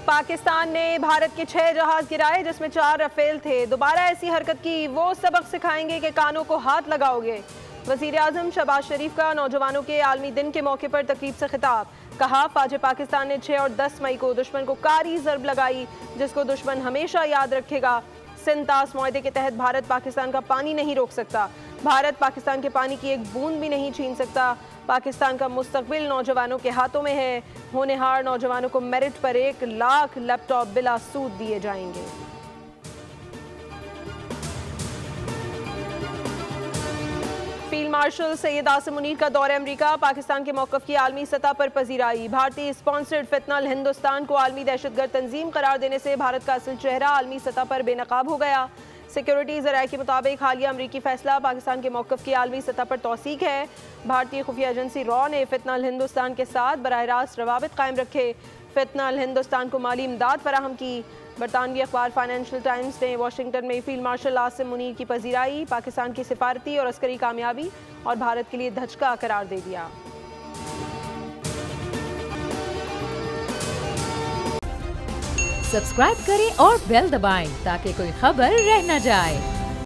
पाकिस्तान ने भारत के 6 जहाज गिराए जिसमें 4 राफेल थे। दोबारा ऐसी हरकत की वो सबक सिखाएंगे कि कानों को हाथ लगाओगे। वजीर आजम शहबाज शरीफ का नौजवानों के आलमी दिन के मौके पर तकरीब से खिताब। कहा, फाजे पाकिस्तान ने 6 और 10 मई को दुश्मन को कारी जरब लगाई जिसको दुश्मन हमेशा याद रखेगा। सिंतास मुआहदे के तहत भारत पाकिस्तान का पानी नहीं रोक सकता। भारत पाकिस्तान के पानी की एक बूंद भी नहीं छीन सकता। पाकिस्तान का मुस्तकबिल नौजवानों के हाथों में है। होनहार नौजवानों को मेरिट पर 1 लाख लैपटॉप बिला सूद दिए जाएंगे। फील्ड मार्शल सैयद आसिम मुनीर का दौरे अमरीका। पाकिस्तान के मौक़िफ़ की आलमी सतह पर पजीराई। भारतीय स्पॉन्सर्ड फितनल हिंदुस्तान को आलमी दहशतगर्द तंजीम करार देने से भारत का असल चेहरा आलमी सतह पर बेनकाब हो गया। सिक्योरिटी ज़राए के मुताबिक हालिया अमरीकी फैसला पाकिस्तान के मौक़िफ़ की आलमी सतह पर तौसीक है। भारतीय खुफिया एजेंसी रॉ ने फितनल हिंदुस्तान के साथ बराह रास्त रवाबित कायम रखे। फितनल हिंदुस्तान को माली इमदाद फराहम की। बरतानवी अखबार फाइनेंशियल टाइम्स ने वाशिंगटन में फील्ड मार्शल आसिम मुनीर की पजीराई पाकिस्तान की सिफारती और अस्करी कामयाबी और भारत के लिए धचका करार दे दिया। सब्सक्राइब करें और बेल दबाएं ताकि कोई खबर रह न जाए।